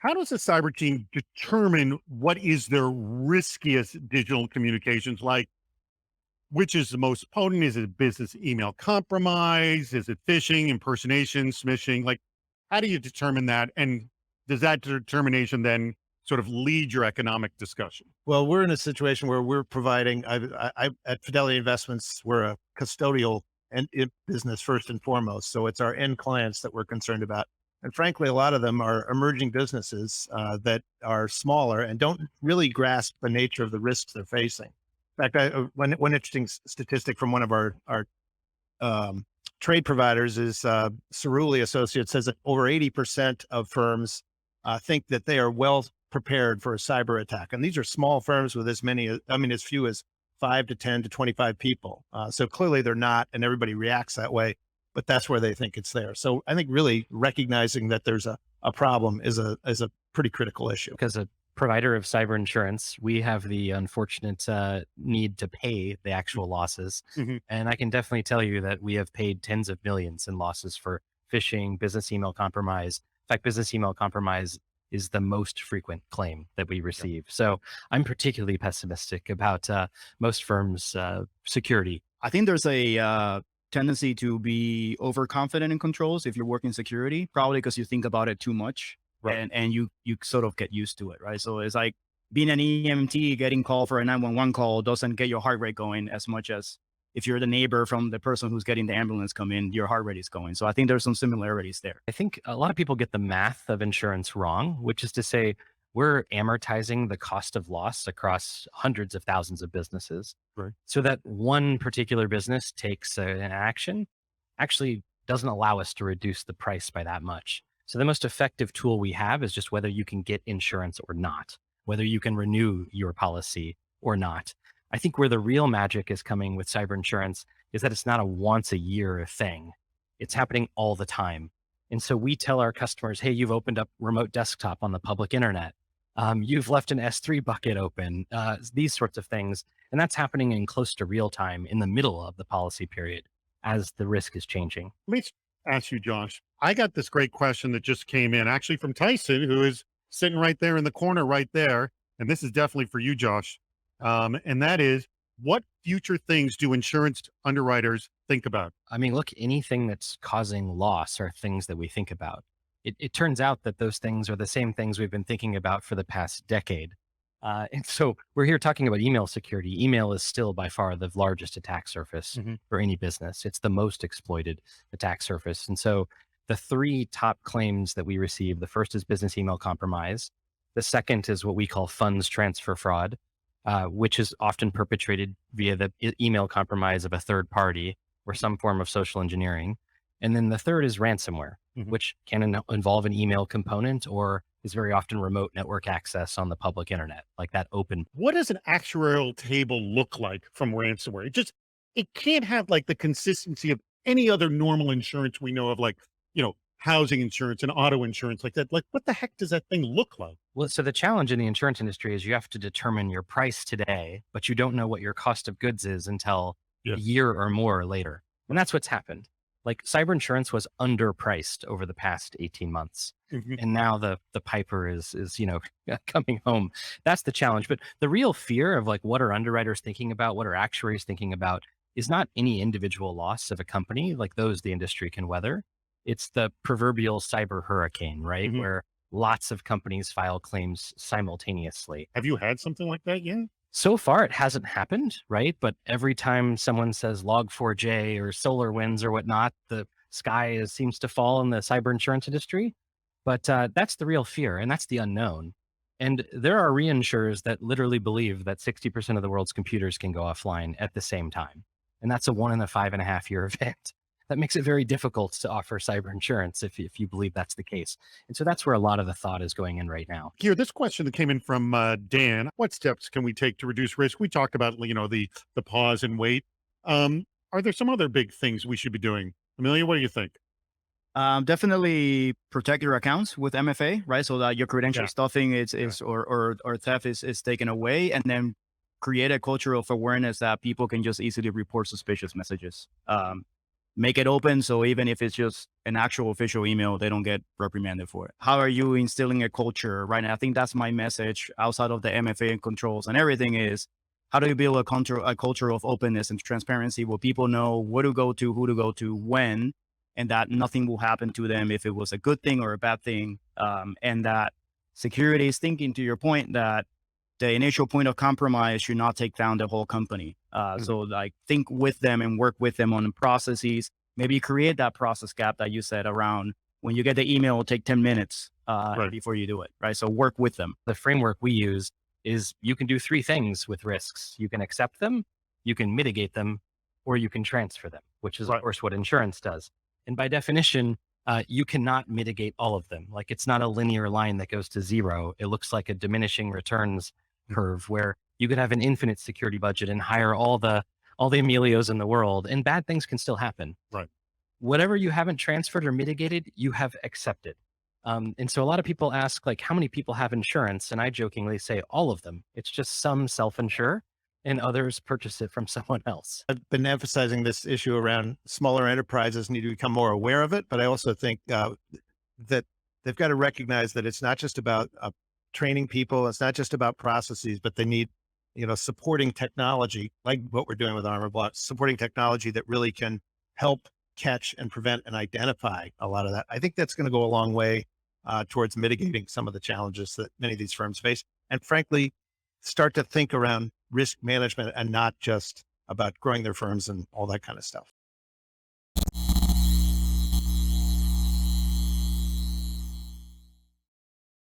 How does a cyber team determine what is their riskiest digital communications? Like, which is the most potent? Is it business email compromise? Is it phishing, impersonation, smishing? Like, how do you determine that? And does that determination then sort of lead your economic discussion? Well, we're in a situation where we're providing, at Fidelity Investments, we're a custodial business first and foremost. So it's our end clients that we're concerned about. And frankly, a lot of them are emerging businesses that are smaller and don't really grasp the nature of the risks they're facing. In fact, one interesting statistic from one of our trade providers is Cerulli Associates says that over 80% of firms think that they are well prepared for a cyber attack. And these are small firms with as few as 5 to 10 to 25 people. So clearly they're not, and everybody reacts that way, but that's where they think it's there. So I think really recognizing that there's a problem is a pretty critical issue. As a provider of cyber insurance, we have the unfortunate need to pay the actual losses. Mhm. And I can definitely tell you that we have paid tens of millions in losses for phishing, business email compromise. In fact, business email compromise is the most frequent claim that we receive. So I'm particularly pessimistic about most firms' security. I think there's a tendency to be overconfident in controls if you're working security, probably because you think about it too much. Right. And you sort of get used to it, right? So it's like being an EMT, getting called for a 911 call doesn't get your heart rate going as much as if you're the neighbor from the person who's getting the ambulance come in, your heart rate is going. So I think there's some similarities there. I think a lot of people get the math of insurance wrong, which is to say we're amortizing the cost of loss across hundreds of thousands of businesses. Right. So that one particular business takes an action actually doesn't allow us to reduce the price by that much. So the most effective tool we have is just whether you can get insurance or not, whether you can renew your policy or not. I think where the real magic is coming with cyber insurance is that it's not a once a year thing. It's happening all the time. And so we tell our customers, hey, you've opened up remote desktop on the public internet. You've left an S3 bucket open, these sorts of things. And that's happening in close to real time in the middle of the policy period as the risk is changing. Let me ask you, Josh. I got this great question that just came in actually from Tyson, who is sitting right there in the corner right there. And this is definitely for you, Josh. And that is, what future things do insurance underwriters think about? I mean, look, anything that's causing loss are things that we think about. It turns out that those things are the same things we've been thinking about for the past decade. And so we're here talking about email security. Email is still by far the largest attack surface Mhm. for any business. It's the most exploited attack surface. And so the three top claims that we receive, the first is business email compromise. The second is what we call funds transfer fraud, which is often perpetrated via the email compromise of a third party or some form of social engineering. And then the third is ransomware, Mhm. which can involve an email component or is very often remote network access on the public internet, like that open. What does an actuarial table look like from ransomware? It can't have like the consistency of any other normal insurance we know of, like, housing insurance and auto insurance like that. Like, what the heck does that thing look like? Well, so the challenge in the insurance industry is you have to determine your price today, but you don't know what your cost of goods is until Yeah. a year or more later. And that's what's happened. Like cyber insurance was underpriced over the past 18 months. Mhm. And now the piper is coming home. That's the challenge. But the real fear of like what are underwriters thinking about, what are actuaries thinking about is not any individual loss of a company, like those the industry can weather. It's the proverbial cyber hurricane, right? Mhm. Where lots of companies file claims simultaneously. Have you had something like that yet? So far, it hasn't happened, right? But every time someone says Log4j or SolarWinds or whatnot, the sky seems to fall in the cyber insurance industry. But that's the real fear, and that's the unknown. And there are reinsurers that literally believe that 60% of the world's computers can go offline at the same time. And that's a 1 in a 5.5 year event. That makes it very difficult to offer cyber insurance if you believe that's the case. And so that's where a lot of the thought is going in right now. Here, this question that came in from Dan: what steps can we take to reduce risk? We talked about, the pause and wait. Are there some other big things we should be doing? Amelia, what do you think? Definitely protect your accounts with MFA, right? So that your credential Yeah. stuffing or theft is taken away, and then create a culture of awareness that people can just easily report suspicious messages. make it open. So even if it's just an actual official email, they don't get reprimanded for it. How are you instilling a culture, right? And I think that's my message outside of the MFA and controls and everything is, how do you build a culture of openness and transparency where people know where to go to, who to go to, when, and that nothing will happen to them if it was a good thing or a bad thing. And that security is thinking, to your point, that the initial point of compromise should not take down the whole company. So like think with them and work with them on the processes, maybe create that process gap that you said around when you get the email, it'll take 10 minutes before you do it, right? So work with them. The framework we use is you can do three things with risks. You can accept them, you can mitigate them, or you can transfer them, which is of course what insurance does. And by definition, you cannot mitigate all of them. Like it's not a linear line that goes to zero. It looks like a diminishing returns curve where you could have an infinite security budget and hire all the Emilios in the world, and bad things can still happen. Right. Whatever you haven't transferred or mitigated, you have accepted. And so a lot of people ask, like, how many people have insurance? And I jokingly say all of them. It's just some self-insure and others purchase it from someone else. I've been emphasizing this issue around smaller enterprises need to become more aware of it, but I also think that they've got to recognize that it's not just about training people. It's not just about processes, but they need, supporting technology, like what we're doing with Armor Blocks, supporting technology that really can help catch and prevent and identify a lot of that. I think that's going to go a long way towards mitigating some of the challenges that many of these firms face. And frankly, start to think around risk management and not just about growing their firms and all that kind of stuff.